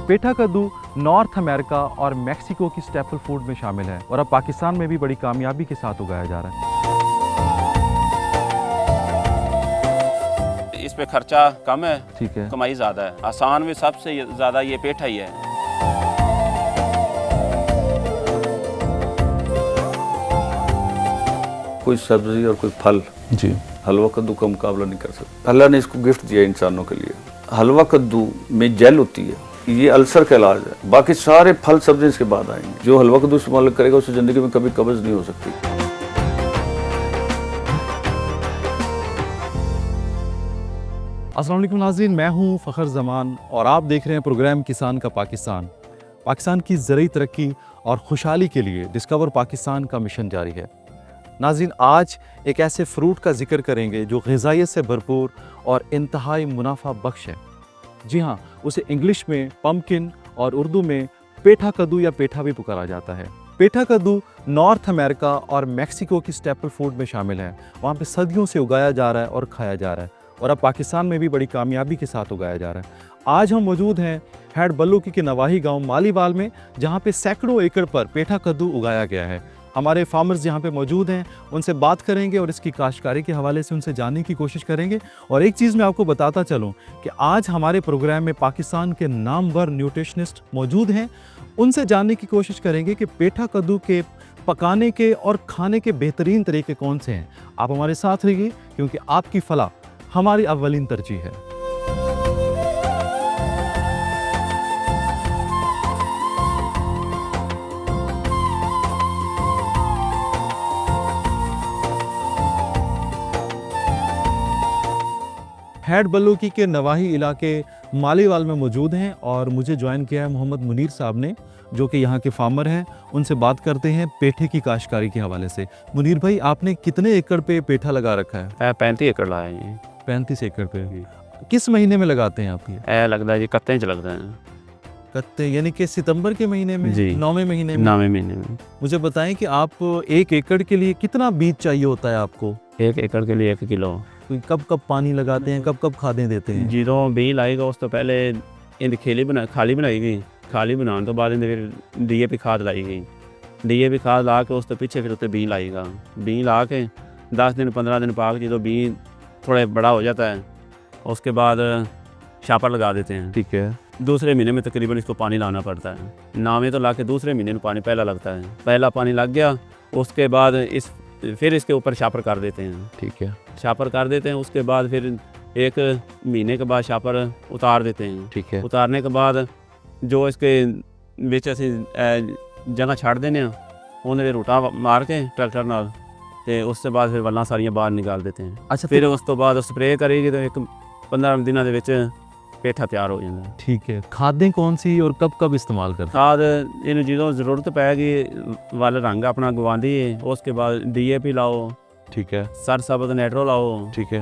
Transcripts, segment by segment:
पेठा कद्दू north America और Mexico की स्टेपल फूड में शामिल है और अब पाकिस्तान में भी बड़ी कामयाबी के साथ उगाया जा रहा है। इस पे खर्चा कम है, ठीक है, कमाई ज़्यादा है। आसान में सबसे ज़्यादा ये पेठा ही है। कोई सब्जी और कोई फल जी, हलवा कद्दू का मुकाबला नहीं कर सकता। अल्लाह ने इसको गिफ्ट दिया इंसानों के लिए। हलवा कद्दू में जेल होती है, ये अल्सर का इलाज है। बाकी सारे फल सब्जी इसके बाद आएंगे। जो हलवा कद्दू इस्तेमाल करेगा उससे ज़िंदगी में कभी कब्ज़ नहीं हो सकती। अस्सलाम वालेकुम नाज़रीन, मैं हूं फ़खर ज़मान और आप देख रहे हैं प्रोग्राम किसान का पाकिस्तान। पाकिस्तान की ज़रूरी तरक्की और खुशहाली के लिए डिस्कवर पाकिस्तान का मिशन जारी है। नाज़रीन, आज एक ऐसे फ्रूट का जिक्र करेंगे जो ग़िज़ाइयत से भरपूर और इंतहाई मुनाफा बख्श है। जी हाँ, उसे इंग्लिश में पम्पकिन और उर्दू में पेठा कद्दू या पेठा भी पुकारा जाता है। पेठा कद्दू नॉर्थ अमेरिका और मेक्सिको की स्टेपल फूड में शामिल है। वहाँ पे सदियों से उगाया जा रहा है और खाया जा रहा है और अब पाकिस्तान में भी बड़ी कामयाबी के साथ उगाया जा रहा है। आज हम मौजूद हैं हेड बल्लूकी के नवाही गांव मालीवाल में, जहां पे सैकड़ों एकड़ पर पेठा कद्दू उगाया गया है। हमारे फार्मर्स यहाँ पे मौजूद हैं, उनसे बात करेंगे और इसकी काश्तकारी के हवाले से उनसे जानने की कोशिश करेंगे। और एक चीज़ मैं आपको बताता चलूँ कि आज हमारे प्रोग्राम में पाकिस्तान के नामवर न्यूट्रिशनिस्ट मौजूद हैं। उनसे जानने की कोशिश करेंगे कि पेठा कद्दू के पकाने के और खाने के बेहतरीन तरीके कौन से हैं। आप हमारे साथ रहिए, क्योंकि आपकी फलाह हमारी अव्वलीन तरजीह है। हेड बल्लूकी के नवाही इलाके मालीवाल में मौजूद हैं और मुझे ज्वाइन किया है मोहम्मद मुनीर साहब ने, जो कि यहाँ के फार्मर हैं। उनसे बात करते हैं पेठे की काश्तकारी के हवाले से। मुनीर भाई, आपने कितने एकड़ पे पेठा लगा रखा है? 35 एकड़ लाया है। 35 एकड़ पे। किस महीने में लगाते हैं आप ये? लगता है जी कत्ते च लगता है। कत्ते यानी कि सितंबर के महीने में? जी, 9वें महीने में। 9वें महीने में। मुझे बताएं कि आप 1 एकड़ के लिए कितना बीज चाहिए होता है आपको? 1 एकड़ के लिए 1 किलो। कब कब पानी लगाते हैं, कब कब खादें देते हैं? जो बीज लाएगा उस तो पहले इन खाली बनाई गई। खाली बनाने तो बाद फिर DAP खाद लाई गई। DAP खाद ला के उस तो पीछे फिर उत्ते बीज लाएगा। बीज ला के 10 दिन 15 दिन पाक जो बीज थोड़ा बड़ा हो जाता है, उसके बाद शापर लगा देते हैं। ठीक है। दूसरे महीने में तकरीबन इसको पानी लाना पड़ता है। नामे तो ला के दूसरे महीने में पानी पहला लगता है। पहला पानी लग गया, उसके बाद फिर इसके ऊपर शापर कर देते हैं। ठीक है। शापर कर देते हैं, उसके बाद फिर 1 महीने के बाद शापर उतार देते हैं। ठीक है। उतारने के बाद जो इसके विच असी जगह छड़ देने उन्हें रूटा मार के ट्रैक्टर नाल, ते उसके बाद फिर वल्लां सारियां बाहर निकाल देते हैं। अच्छा, फिर उस तो बाद स्प्रे करेगी तो 15 दिनों के विच पेठा तैयार हो जाता है। ठीक है। खादें कौन सी और कब कब इस्तेमाल करते हैं? खाद इन जो ज़रूरत पैगी वाल रंग अपना गवांदी है, उसके बाद DAP लाओ। ठीक है। सरसब्ज़ नाइट्रो लाओ। ठीक है।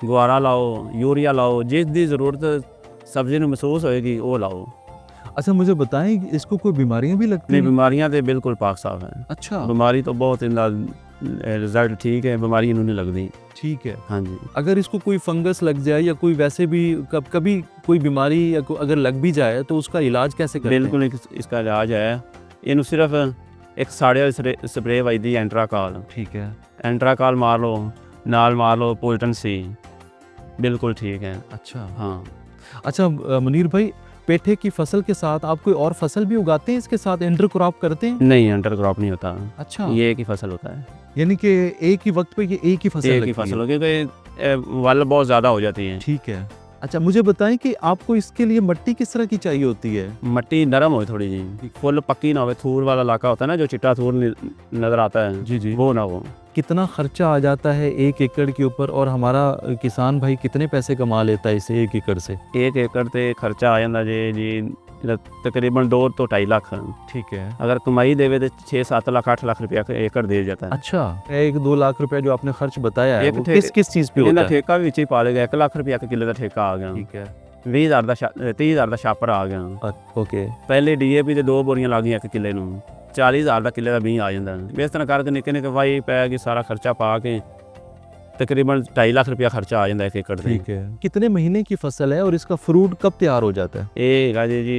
गुआरा लाओ, यूरिया लाओ, जिस दी ज़रूरत सब्जी में महसूस होएगी वो लाओ। अच्छा, मुझे बताएं, इसको कोई बीमारियां भी लगती हैं? नहीं, बीमारियां तो बिल्कुल पाक साफ हैं। अच्छा। बीमारी तो बहुत इनका रिजल्ट ठीक है, बीमारी इन्होंने लगती। ठीक है। हाँ जी। अगर इसको कोई फंगस लग जाए या कोई वैसे भी कभी कोई बीमारी या अगर लग भी जाए तो उसका इलाज कैसे करते हैं? बिल्कुल इसका इलाज है, इन सिर्फ एक साड़े स्प्रे वजदी एंट्राकॉल। ठीक है। एंट्राकॉल मार लो, नाल मार लो पोल्टन सी, बिल्कुल ठीक है। अच्छा। हाँ। अच्छा मुनीर भाई, पेठे की फसल के साथ आप कोई और फसल भी उगाते हैं? इसके साथ इंटर क्रॉप करते हैं? नहीं, अंडर क्रॉप नहीं होता। अच्छा। ये एक ही फसल होता है, यानी कि एक ही वक्त पे ये एक ही फसल लगती है? क्योंकि वल बहुत ज़्यादा हो जाती है। ठीक है। अच्छा, मुझे बताएं कि आपको इसके लिए मिट्टी किस तरह की चाहिए होती है? मिट्टी नरम हो थोड़ी जी, फुल पक्की ना हो। थूर वाला इलाका होता है ना, जो चिट्टा थूर नज़र आता है, जी जी, वो ना हो। कितना खर्चा आ जाता है 1 एकड़ के ऊपर और हमारा किसान भाई कितने पैसे कमा लेता है इसे 1 एकड़ से? 1 एकड़ ते खर्चा आ जाता जी तकरीबन 2 तो 2.5 लाख। ठीक है। अगर कमाई देवे तो 6-7 लाख 8 लाख रुपया एकड़ दे जाता है। अच्छा, 1-2 लाख रुपया जो आपने खर्च बताया है, एक वो किस चीज़ पे होता है? ठेका भी पा लेगा। 1 लाख रुपया का किलो का ठेका आ गया। ठीक है। 30,000 का छापर आ गया। ओके। पहले DAP ਦੇ 2 बोरियां ਲੱਗ ਗਈਆਂ 1 ਕਿੱਲੇ ਨੂੰ, 40,000 ਦਾ ਕਿੱਲੇ ਦਾ ਬੀਜ ਆ ਜਾਂਦਾ। ਇਸ ਤਰ੍ਹਾਂ ਕਰਕੇ ਨਿੱਕੇ ਨਿੱਕੇ ਵਾਈ ਪੈ ਕੇ ਸਾਰਾ ਖਰਚਾ ਪਾ ਕੇ तकरीबन 2.5 लाख रुपया खर्चा आ जाता है 1 एकड़ से। ठीक है। कितने महीने की फसल है और इसका फ्रूट कब तैयार हो जाता है? ये हैगा जी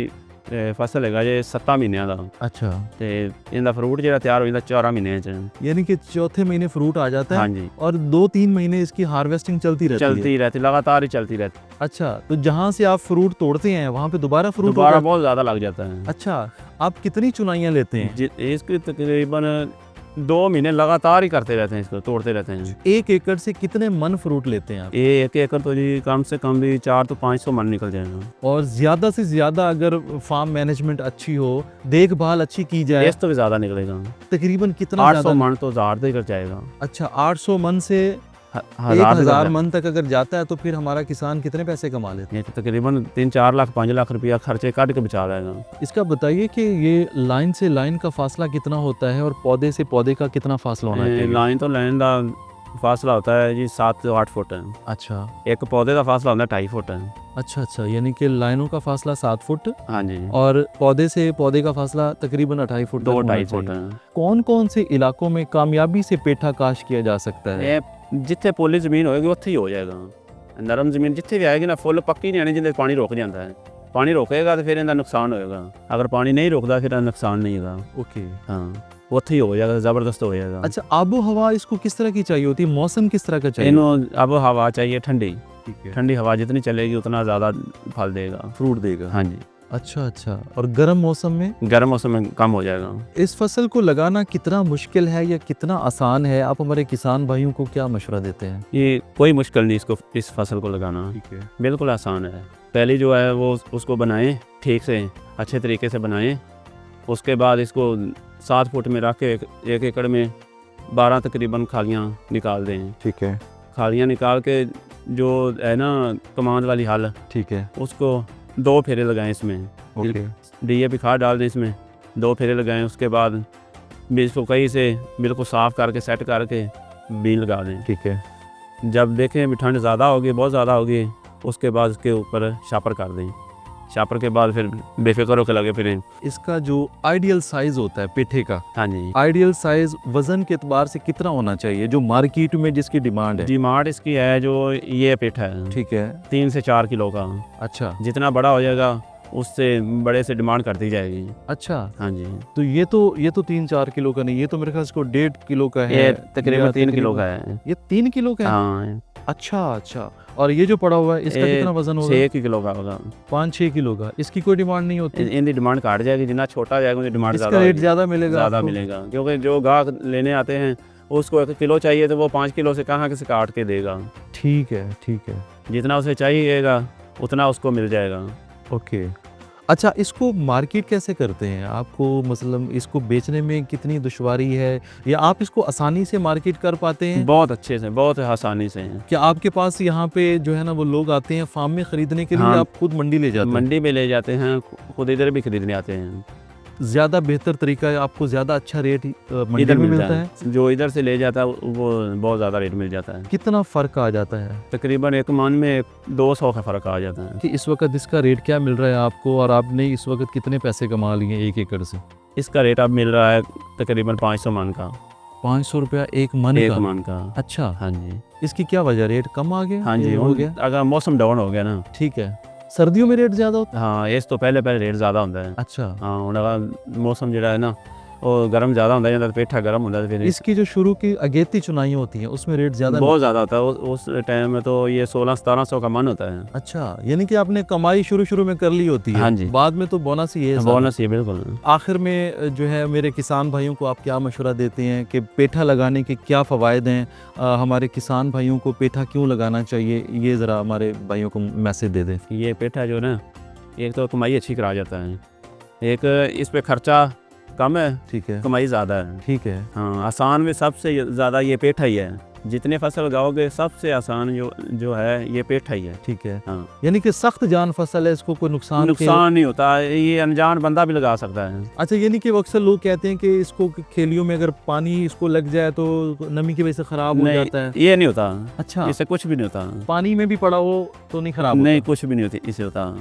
ਫਸਲ ਹੈਗਾ ਜੇ 7 ਮਹੀਨਿਆਂ ਦਾ अच्छा, ਤੇ ਇਹਦਾ ਫਰੂਟ ਜਿਹੜਾ ਤਿਆਰ ਹੋ ਜਾਂਦਾ 4 ਮਹੀਨਿਆਂ 'ਚ। यानी कि चौथे महीने फ्रूट आ जाता है ਹਾਂਜੀ, और 2-3 महीने इसकी हार्वेस्टिंग चलती रहती है। चलती रहती, लगातार ही चलती रहती। अच्छा, तो जहाँ से आप फ्रूट तोड़ते हैं वहाँ पे दोबारा फ्रूट दोबारा होगा? बहुत ज़्यादा लग जाता है। अच्छा, आप कितनी चुनाइयाँ लेते हैं? इसकी तकरीबन 2 महीने लगातार ही करते रहते हैं, इसको तोड़ते रहते हैं। 1 एकड़ से कितने मन फ्रूट लेते हैं आप? ये 1 एकड़ तो जी कम से कम भी 4 तो 500 मन निकल जाएगा। और ज़्यादा से ज़्यादा अगर फार्म मैनेजमेंट अच्छी हो, देखभाल अच्छी की जाए, इस तो भी ज़्यादा निकलेगा, तकरीबन कितना 800 ज़्यादा? मन तो 1000 तक जाएगा। अच्छा, 800 मन से 1000 मन तक अगर जाता है तो फिर हमारा किसान कितने पैसे कमा लेते हैं? ये तो तकरीबन 3-4 लाख 5 लाख रुपया खर्चे काट के बचा लेगा। इसका बताइए कि ये लाइन से लाइन का फासला कितना होता है और पौधे से पौधे का कितना फासला होना चाहिए? लाइन तो लाइन का फासला होता है जी 7 ਤੋਂ 8 फुट। अच्छा, एक पौधे का फासला होता है 2.5 फुट। अच्छा, अच्छा, यानी कि लाइनों का फासला 7 फुट हाँ जी, और पौधे से पौधे का फासला तकरीबन 2.5 फुट तक होना 2-2.5 फुट। चाहिए। कौन कौन से इलाकों में कामयाबी से पेठा काश किया जा सकता है? ਇਹ ਜਿੱਥੇ ਪੋਲੀ ਜ਼ਮੀਨ ਹੋਏਗੀ ਉੱਥੇ ਹੀ ਹੋ ਜਾਏਗਾ। ਨਰਮ ਜ਼ਮੀਨ ਜਿੱਥੇ ਵੀ ਆਏਗੀ ਨਾ, ਫੁੱਲ ਪੱਕੀ ਨਹੀਂ ਆਣੀ ਜਿੰਦੇ ਪਾਣੀ ਰੁਕ ਜਾਂਦਾ ਹੈ। ਪਾਣੀ ਰੁਕੇਗਾ ਤੇ ਫਿਰ ਇਹਦਾ ਨੁਕਸਾਨ ਹੋਏਗਾ, ਅਗਰ ਪਾਣੀ ਨਹੀਂ ਰੁਕਦਾ ਫਿਰ ਇਹਦਾ ਨੁਕਸਾਨ नहीं होगा। ओके, हाँ, ਉੱਥੇ ही हो जाएगा, ज़बरदस्त हो जाएगा। अच्छा, आबो हवा इसको किस तरह की चाहिए होती है? मौसम किस तरह का चाहिए? इन्हों अब हवा चाहिए ठंडी, ठीक है, ठंडी हवा जितनी चलेगी उतना ज़्यादा फल देगा। फ्रूट देगा। हाँ जी, अच्छा, अच्छा, और गर्म मौसम में? गर्म मौसम में कम हो जाएगा। इस फसल को लगाना कितना मुश्किल है या कितना आसान है? आप हमारे किसान भाइयों को क्या मशवरा देते हैं? ये कोई मुश्किल नहीं इसको, इस फसल को लगाना ठीक है, बिल्कुल आसान है। पहले जो है वो उसको बनाएं ठीक से, अच्छे तरीके से बनाएं। उसके बाद इसको 7 फुट में रख के 1 एकड़ में 12 तकरीबन खालियाँ निकाल दें। ठीक है, खालियाँ निकाल के जो है ना कमांड वाली हल, ठीक है, उसको 2 फेरे लगाएं इसमें। ओके, DAP खाद डाल दें इसमें, 2 फेरे लगाएं। उसके बाद बीज को कहीं से बिल्कुल साफ़ करके सेट करके बीज लगा दें। ठीक है, जब देखें भी ठंड ज़्यादा होगी, बहुत ज़्यादा होगी, उसके बाद उसके ऊपर शापर कर दें। शापर के बाद फिर बेफिक्र होकर लगे फिरें। इसका जो आइडियल साइज होता है पेठे का, हाँ जी, आइडियल साइज वजन के एतबार से कितना होना चाहिए जो मार्केट में जिसकी डिमांड है? डिमांड इसकी है जो ये पेठा है ठीक है, 3 से 4 किलो का। अच्छा, जितना बड़ा हो जाएगा उससे बड़े से डिमांड करती जाएगी। अच्छा, हाँ जी, तो ये तो 3-4 किलो का नहीं, ये तो मेरे ख्याल से इसको 1.5 किलो का है। ये तकरीबन या 3 किलो का है। ये 3 किलो का है? हाँ, अच्छा, अच्छा, और ये जो पड़ा हुआ है इसका कितना वजन होगा? 6 किलो का होगा। 5-6 किलो का। इसकी कोई डिमांड नहीं होती? इनकी डिमांड काट जाएगी, जितना छोटा जाएगा उनकी डिमांड इसका ज़्यादा रेट ज़्यादा मिलेगा ज़्यादा आपको? मिलेगा, क्योंकि जो गाहक लेने आते हैं उसको 1 किलो चाहिए तो वो 5 किलो से कहाँ से काट के देगा। ठीक है, ठीक है, जितना उसे चाहिएगा उतना उसको मिल जाएगा। ओके। अच्छा, इसको मार्केट कैसे करते हैं? आपको मतलब इसको बेचने में कितनी दुश्वारी है या आप इसको आसानी से मार्केट कर पाते हैं? बहुत अच्छे से, बहुत आसानी से हैं। क्या आपके पास यहाँ पे जो है ना वो लोग आते हैं फार्म में खरीदने के लिए, हाँ, आप खुद मंडी ले जाते हैं? मंडी में ले जाते हैं, खुद इधर भी खरीदने आते हैं। ज़्यादा बेहतर तरीका है, आपको ज़्यादा अच्छा रेट मंडी इधर में मिलता मिलता है? जो इधर से ले जाता है वो बहुत ज़्यादा रेट मिल जाता है। कितना फ़र्क आ जाता है? तकरीबन 1 मन में 200 का फ़र्क आ जाता है। कि इस वक्त इसका रेट क्या मिल रहा है आपको और आपने इस वक्त कितने पैसे कमा लिए 1 एकड़ से? इसका रेट अब मिल रहा है तकरीबन 500 मन का। 500 रुपया 1 मन 1 का? मन का। अच्छा, हाँ जी, इसकी क्या वजह, रेट कम आ गया? हाँ जी, ये हो गया? अगर मौसम डाउन हो गया ना, ठीक है, सर्दियों में रेट ज़्यादा होता हाँ, इस तो पहले रेट ज़्यादा होता है। है? अच्छा, हाँ, ਹੁਣ ਅਗਰ मौसम ਜਿਹੜਾ है ना वो गर्म ज़्यादा होता है, पेठा गर्म होता है, फिर इसकी जो शुरू की अगेती चुनाई होती है उसमें रेट ज़्यादा बहुत ज़्यादा होता है। उस टाइम में तो ये 1600-1700 का मन होता है। अच्छा, यानी कि आपने कमाई शुरू में कर ली होती है, हाँ जी, बाद में तो बोनस ही है सारा। बोनस ये बिल्कुल। आखिर में जो है मेरे किसान भाइयों को आप क्या मशवरा देते हैं कि पेठा लगाने के क्या फ़वाइद हैं? हमारे किसान भाइयों को पेठा क्यों लगाना चाहिए, ये ज़रा हमारे भाइयों को मैसेज दे दें। ये पेठा जो ना, एक तो कमाई अच्छी करा जाता है, एक इस पे खर्चा कम है, ठीक है, कमाई ज़्यादा है। ठीक है, हाँ, आसान में सबसे ज़्यादा ये पेठा ही है। जितने फसल लगाओगे सबसे आसान जो है ये पेठा ही है। ठीक है, हाँ, यानी कि सख्त जान फसल है, इसको कोई नुकसान नहीं होता, ये अनजान बंदा भी लगा सकता है। अच्छा, यानी कि अक्सर लोग कहते हैं कि इसको खेलियों में अगर पानी इसको लग जाए तो नमी की वजह से ख़राब हो जाता है। ये नहीं होता। अच्छा, इससे कुछ भी नहीं होता। पानी में भी पड़ा हो तो नहीं ख़राब नहीं, होता? कुछ भी नहीं होती इससे होता।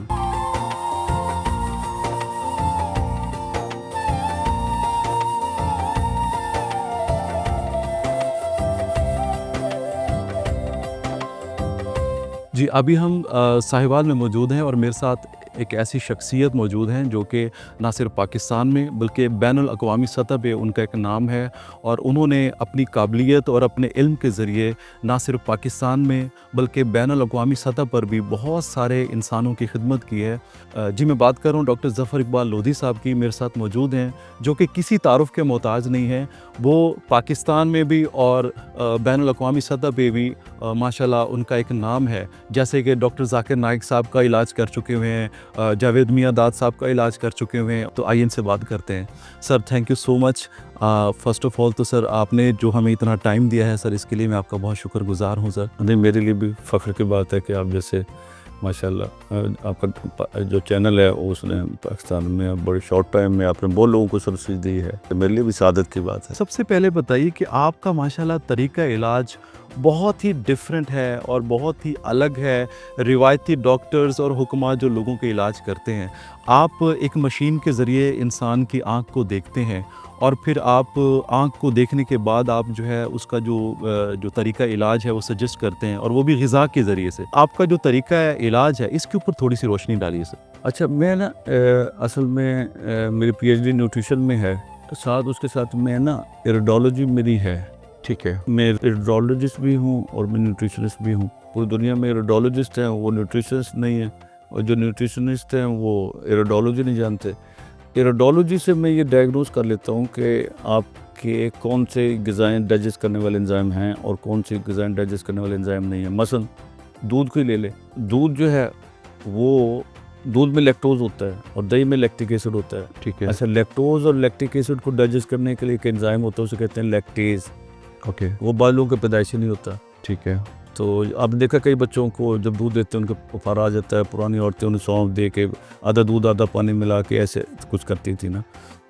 जी, अभी हम साहिवाल में मौजूद हैं और मेरे साथ एक ऐसी शख्सियत मौजूद हैं जो कि ना सिर्फ पाकिस्तान में बल्कि बैनुल अक़वामी सतह पे उनका एक नाम है, और उन्होंने अपनी काबिलियत और अपने इल्म के ज़रिए ना सिर्फ पाकिस्तान में बल्कि बैनुल अक़वामी सतह पर भी बहुत सारे इंसानों की खिदमत की है। जी मैं बात कर रहा हूँ डॉक्टर ज़फ़र इकबाल लोधी साहब की, मेरे साथ मौजूद हैं, जो कि किसी तारुफ़ के मोहताज नहीं हैं। वो पाकिस्तान में भी और बैनुल अक़वामी सतह पे भी माशाल्लाह उनका एक नाम है। जैसे कि डॉक्टर ज़ाकिर नाइक साहब का इलाज कर चुके हुए हैं, जावेद मियाँ दाद साहब का इलाज कर चुके हुए हैं। तो आइए इनसे बात करते हैं। Sir thank you so much. First of all तो सर आपने जो हमें इतना टाइम दिया है सर, इसके लिए मैं आपका बहुत शुक्रगुज़ार हूँ सर। नहीं, मेरे लिए भी फ़ख्र की बात है कि आप जैसे माशाल्लाह आपका जो चैनल है उसने पाकिस्तान में बड़े शॉर्ट टाइम में आपने बहुत लोगों को सर्विस दी है, तो मेरे लिए भी सादत की बात है। सबसे पहले बताइए कि आपका माशाल्लाह तरीका इलाज बहुत ही डिफरेंट है और बहुत ही अलग है रिवायती डॉक्टर्स और हुक्मा जो लोगों के इलाज करते हैं। आप एक मशीन के ज़रिए इंसान की आँख को देखते हैं और फिर आप आँख को देखने के बाद आप जो है उसका जो तरीका इलाज है वो सजेस्ट करते हैं, और वो भी ग़िज़ा के ज़रिए से। आपका जो तरीका है इलाज है इसके ऊपर थोड़ी सी रोशनी डालिए सर। अच्छा, मैं ना असल में मेरी पीएचडी न्यूट्रिशन में है, तो साथ उसके साथ मैं ना इरिडोलॉजी मेरी है। ठीक है। मैं इरिडोलॉजिस्ट भी हूँ और मैं न्यूट्रिशनिस्ट भी हूँ। पूरी दुनिया में इरिडोलॉजिस्ट हैं वो न्यूट्रिशनिस्ट नहीं है, और जो न्यूट्रिशनिस्ट हैं वो इरिडोलॉजी नहीं जानते। इरिडोलॉजी से मैं ये डायग्नोज कर लेता हूँ कि आपके कौन से ग़िज़ाएँ डाइजेस्ट करने वाले एंजाइम हैं और कौन से ग़िज़ाएँ डाइजेस्ट करने वाले एंजाइम नहीं हैं। मसलन दूध को ही ले लें, दूध जो है वो दूध में लैक्टोज होता है और दही में लैक्टिक एसिड होता है। ठीक है। अच्छा, लैक्टोज और लैक्टिक एसिड को डाइजेस्ट करने के लिए एक एंजाइम होता है, उसे कहते हैं लैक्टेज। ओके। वो बाद लोगों के पैदाइशी नहीं होता। ठीक है। तो आपने देखा कई बच्चों को जब दूध देते हैं उनके बुखार आ जाता है। पुरानी औरतें उन्हें सौंफ दे के आधा दूध आधा पानी मिला के ऐसे कुछ करती थी ना।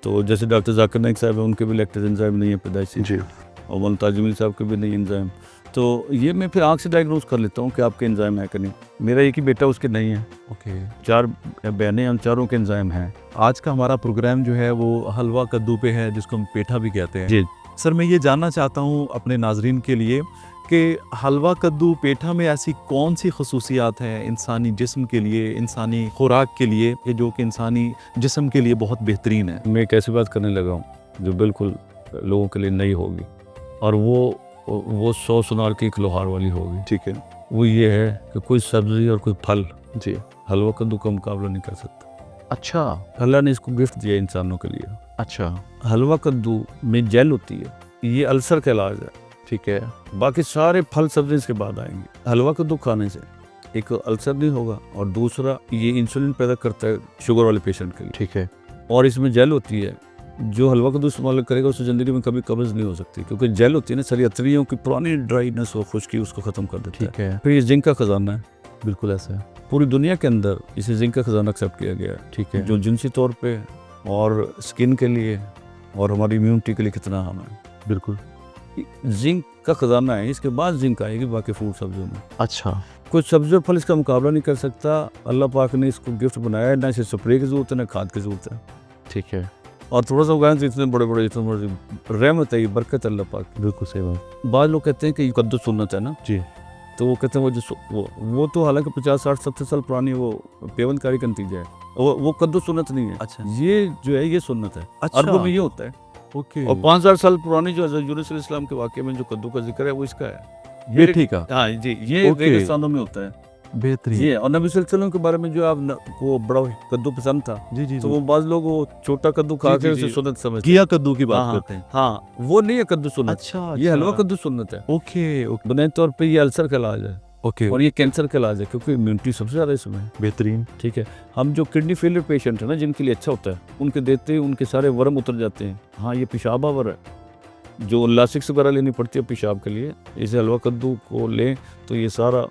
तो जैसे डॉक्टर ज़ाकिर नाइक साहब हैं, उनके भी लैक्टेज एंजाइम नहीं है पैदाइशी जी, और मुमताज़ जमील साहब के भी नहीं एंजाइम। तो ये मैं फिर आँख से डायग्नोज कर लेता हूँ कि आपके एंजाइम है कि नहीं। मेरा एक ही बेटा, उसके नहीं है। ओके। 4 बहनें, हम चारों के एंजाइम हैं। आज का हमारा प्रोग्राम जो है वो हलवा कद्दू पे है, जिसको हम पेठा भी कहते हैं। जी। सर मैं ये जानना चाहता हूँ अपने नाजरीन के लिए कि हलवा कद्दू पेठा में ऐसी कौन सी खसूसियात हैं इंसानी जिस्म के लिए, इंसानी खुराक के लिए, कि जो कि इंसानी जिस्म के लिए बहुत बेहतरीन है। मैं एक ऐसी बात करने लगा हूँ जो बिल्कुल लोगों के लिए नई होगी, और वो 100 सुनार की एक लोहार वाली होगी। ठीक है। वो ये है कि कोई सब्ज़ी और कोई फल जी हलवा कद्दू का मुकाबला नहीं कर सकता। अच्छा। अल्लाह ने इसको गिफ्ट दिया इंसानों के लिए। अच्छा। हलवा कद्दू में जेल होती है, ये अल्सर का इलाज है। ठीक है। बाकी सारे फल सब्जी इसके बाद आएंगे। हलवा कद्दू खाने से एक अल्सर नहीं होगा, और दूसरा ये इंसुलिन पैदा करता है शुगर वाले पेशेंट के लिए। ठीक है। और इसमें जेल होती है, जो हलवा कद्दू इस्तेमाल करेगा उससे ज़िंदगी में कभी कब्ज़ नहीं हो सकती, क्योंकि जेल होती है ना, सारी अतरियों की पुरानी ड्राइनेस और खुश्की उसको ख़त्म कर देती है। ठीक है। फिर ये जिंक का ख़जाना है, बिल्कुल ऐसा है। पूरी दुनिया के अंदर इसे जिंक का ख़जाना एक्सेप्ट किया गया है। ठीक है। जो जिनसी तौर पे और स्किन के लिए और हमारी इम्यूनिटी के लिए कितना अहम है। बिल्कुल। जिंक का ख़जाना है, इसके बाद जिंक आएगी बाकी फ्रूट सब्जियों में। अच्छा। कुछ सब्जी और फल इसका मुकाबला नहीं कर सकता। अल्लाह पाक ने इसको गिफ्ट बनाया है, ना इसे स्प्रे की ज़रूरत है ना खाद की ज़रूरत है। ठीक है। और थोड़ा सा उगाएं तो इतने बड़े बड़े, इतने बड़े रहमत है, ये बरकत अल्लाह पाक। बिल्कुल सही बात। बाद लोग कहते हैं कि कद्दू सुन्नत है ना जी। तो वो कहते हैं वो तो हालांकि 50, 60, 70 साल पुरानी वो पेवनकारी का नतीजा है। वो कद्दू सुन्नत नहीं है। अच्छा। ये जो है ये सुन्नत है। अच्छा। अरबों में ये होता है। ओके। और 5000 साल पुरानी जो हज़रत यूनुस अलैहिस्सलाम के वाक़े में जो कद्दू का जिक्र है वो इसका है। ये ठीक है। हाँ जी, ये ओके। रेगिस्तानों में होता है। बेहतरीन। ये और नबी सल्लल्लाहु अलैहि वसल्लम के बारे में जो आप को बड़ा कद्दू पसंद था, जी जी। तो वो बाज़ लोग वो छोटा कद्दू खा के उसे सुन्नत समझते हैं। किया कद्दू की बात हाँ, करते हैं। हाँ, वो नहीं है कद्दू सुन्नत। अच्छा। ये हलवा कद्दू सुन्नत है। ओके। ओके। बुनियादी तौर पे ये अल्सर का इलाज है ओके। और ये कैंसर का इलाज है, क्योंकि इम्यूनिटी सबसे ज़्यादा इसमें है। बेहतरीन। ठीक है। हम जो किडनी फेलियर पेशेंट है ना, जिनके लिए अच्छा होता है, उनके देते ही उनके सारे वर्म उतर जाते हैं। हाँ, ये पेशाब आवर है, जो लासिक्स वगैरह लेनी पड़ती है पेशाब के लिए, इसे हलवा कद्दू को लें तो ये सारा।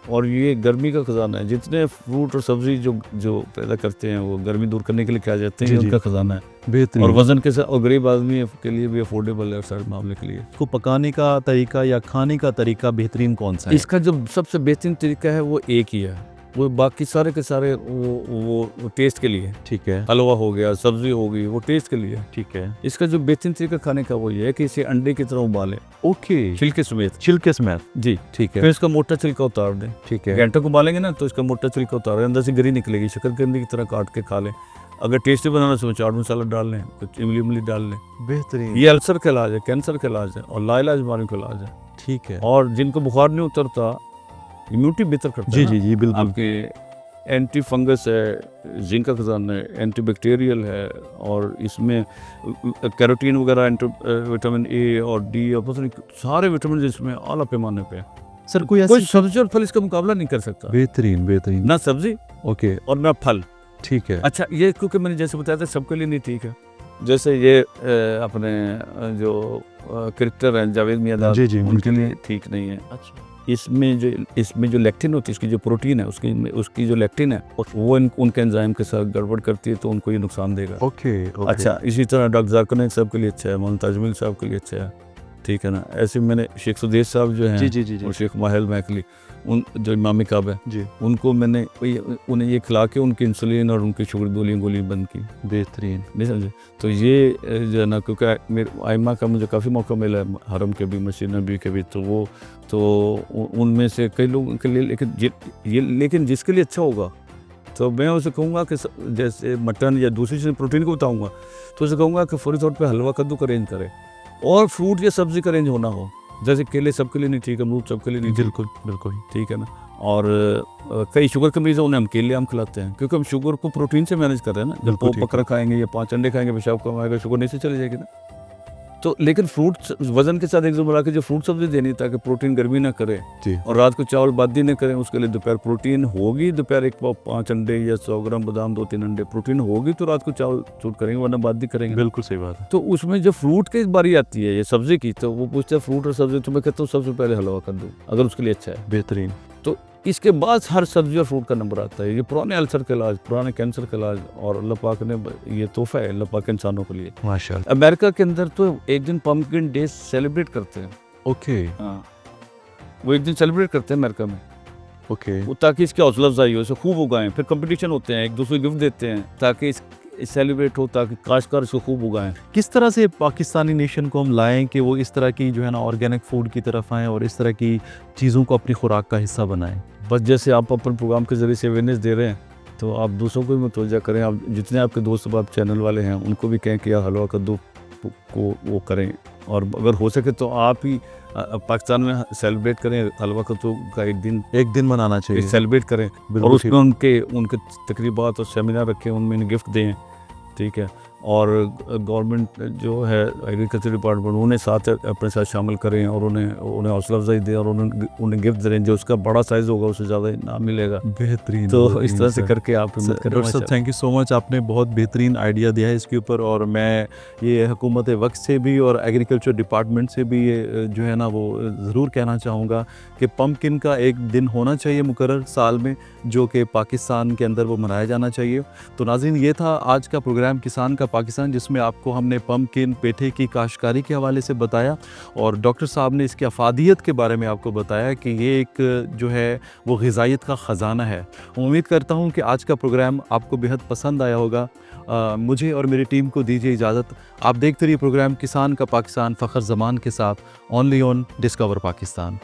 और ये गर्मी का ख़जाना है, जितने फ्रूट और सब्ज़ी जो पैदा करते हैं वो गर्मी दूर करने के लिए क्या जाते हैं, उनका ख़जाना है। बेहतरीन। और वज़न के साथ, और गरीब आदमी के लिए भी अफोर्डेबल है सारे मामले के लिए। इसको पकाने का तरीका या खाने का तरीका बेहतरीन कौन सा है? इसका जो सबसे बेहतरीन तरीका है वो एक ही है, वो बाकी सारे के सारे वो टेस्ट के लिए। ठीक है, हलवा हो गया, सब्जी हो गई, वो टेस्ट के लिए। ठीक है। इसका जो बेहतरीन तरीका खाने का वो ये है कि इसे अंडे की तरह उबालें, ओके, छिलके समेत छिलके समेत। जी। ठीक फिर है, इसका मोटा छिलका उतार दें। ठीक है। घंटे को उबालेंगे ना तो इसका मोटा छिलका उतार दें, अंदर से गरी निकलेगी, शकरकंदी की तरह काट के खा लें। अगर टेस्टी बनाना तो चाट मसाला डाल लें, कुछ इमली उमली डाल लें। बेहतरीन। ये अल्सर का इलाज है, कैंसर का इलाज है और लाइलाज बीमारियों का इलाज है। ठीक है। और जिनको बुखार नहीं उतरता, इम्यूनिटी बेहतर करता जी है जी ना। जी, बिल्कुल। आपके एंटी फंगस है, जिंक का खजाना है, एंटी बैक्टीरियल है, और इसमें कैरोटीन वगैरह, विटामिन ए और डी और पता नहीं सारे विटामिन इसमें आला पैमाने पे है। सर कोई कोई ऐसी सब्जी और फल इसका मुकाबला नहीं कर सकता, बेहतरीन बेहतरीन। ना सब्जी ओके, और ना फल। ठीक है। अच्छा, ये क्योंकि मैंने जैसे बताया था सबके लिए नहीं ठीक है। जैसे ये अपने जो क्रिकेटर हैं जावेद मियाँदाद, जी, जी, उनके लिए ठीक नहीं है। अच्छा, इसमें जो लेक्टिन होती है, इसकी जो प्रोटीन है, उसकी जो लेक्टिन है वो उनके एंजाइम के साथ गड़बड़ करती है, तो उनको ये नुकसान देगा। Okay, okay. अच्छा, इसी तरह डॉक्टर जाकिर नाइक साहब के लिए अच्छा है, मोहम्मद ताजमील साहब के लिए अच्छा है, ठीक है ना। ऐसे मैंने शेख सुदेश साहब जो हैं, जी जी जी जी और शेख माहिल मैकली, उन जो इमाम काब है, जी, उनको मैंने उन्हें ये खिला के उनकी इंसुलिन और उनकी शुगर गोली बंद की। बेहतरीन। नहीं समझे। तो ये जो है ना, क्योंकि मेरे आइमा का मुझे काफ़ी मौका मिला है, हरम के भी, मस्जिद नबी के भी, तो उनमें से कई लोगों के लिए, लेकिन जिसके लिए अच्छा होगा तो मैं उसे कहूँगा कि जैसे मटन या दूसरी चीज़ प्रोटीन को बताऊँगा, तो उसे कहूँगा कि फौरी तौर पे हलवा कद्दू का अरेंज करे, और फ्रूट या सब्ज़ी का अरेंज होना हो। जैसे केले सबके लिए नहीं ठीक, अमरूद सबके लिए नहीं ठीक, बिल्कुल बिल्कुल। ठीक है ना। और कई शुगर के मरीज़ हैं, उन्हें हम केले आम खिलाते हैं, क्योंकि हम शुगर को प्रोटीन से मैनेज कर रहे हैं ना। जब बिल्कुल दो ठीक बकरा खाएंगे या 5 अंडे खाएंगे, पेशाब कम आएगा, शुगर नहीं से चली जाएगी ना। तो लेकिन फ्रूट वजन के साथ एकदम मिला के जो फ्रूट सब्जी देनी, ताकि प्रोटीन गर्मी ना करे, जी, और रात को चावल बादी न करें। उसके लिए दोपहर प्रोटीन होगी, दोपहर 5 अंडे या 100 ग्राम बादाम, 2-3 अंडे प्रोटीन होगी, तो रात को चावल चूट करेंगे, वरना बादी करेंगे। बिल्कुल सही बात है। तो उसमें जब फ्रूट की बारी आती है, ये सब्जी की, तो वो पूछते हैं फ्रूट और सब्जी, तो मैं कहता हूँ सबसे पहले हलवा कर दो, अगर उसके लिए अच्छा है। बेहतरीन। तो इसके बाद हर सब्जी और फ्रूट का नंबर आता है। ये पुराने अल्सर का इलाज, पुराने कैंसर का इलाज, और अल्लाह पाक ने ये तोहफा है अल्लाह पाक के इंसानों के लिए। माशाल्लाह। अमेरिका के अंदर तो एक दिन पम्पकिन डे सेलिब्रेट करते हैं। ओके, हाँ, वो एक दिन सेलिब्रेट करते हैं अमेरिका में, ओके। वो ताकि इसकी हौसला अफजाई हो, इसे खूब उगाएं। फिर कंपटीशन होते हैं, एक दूसरे गिफ्ट देते हैं, ताकि सेलिब्रेट हो, ताकि काश्तकार इसको खूब उगाएं। किस तरह से पाकिस्तानी नेशन को हम लाएं कि वो इस तरह की जो है ना ऑर्गेनिक फूड की तरफ आएँ और इस तरह की चीज़ों को अपनी खुराक का हिस्सा बनाएं? बस जैसे आप अपने प्रोग्राम के ज़रिए से अवेयरनेस दे रहे हैं, तो आप दूसरों को भी मुतवज्जा करें। आप जितने आपके दोस्त अब आप चैनल वाले हैं, उनको भी कहें कि यार हलवा कद्दू को वो करें, और अगर हो सके तो आप ही पाकिस्तान में सेलिब्रेट करें हलवा कद्दू का एक दिन मनाना चाहिए। सेलिब्रेट करें, और बिल्कुल उसमें उनके तकरीबात और सेमिनार रखें, उनमें इन्हें गिफ्ट दें, ठीक है। और गवर्नमेंट जो है, एग्रीकल्चर डिपार्टमेंट, उन्हें साथ अपने साथ शामिल करें, और उन्हें हौसला अफजाई दें, और उन्हें गिफ्ट दें। जो उसका बड़ा साइज़ होगा उसे ज़्यादा इनाम मिलेगा। बेहतरीन। तो इस तरह से करके आप हिम्मत करें। डॉक्टर साहब, थैंक यू सो मच, आपने बहुत बेहतरीन आइडिया दिया है इसके ऊपर, और मैं ये हुकूमत वक्त से भी और एग्रीकल्चर डिपार्टमेंट से भी ये जो है ना वो ज़रूर कहना चाहूँगा कि पम्पकिन का एक दिन होना चाहिए मुकर्रर साल में, जो कि पाकिस्तान के अंदर वो मनाया जाना चाहिए। तो नाज़रीन, ये था आज का प्रोग्राम किसान का पाकिस्तान, जिसमें आपको हमने पम्पकिन पेठे की काश्तकारी के हवाले से बताया, और डॉक्टर साहब ने इसकी अफादियत के बारे में आपको बताया कि ये एक जो है वो ग़िज़ाइयत का ख़जाना है। उम्मीद करता हूँ कि आज का प्रोग्राम आपको बेहद पसंद आया होगा। मुझे और मेरी टीम को दीजिए इजाज़त। आप देखते रहिए प्रोग्राम किसान का पाकिस्तान फ़खर ज़मान के साथ, ओनली ऑन डिस्कवर पाकिस्तान।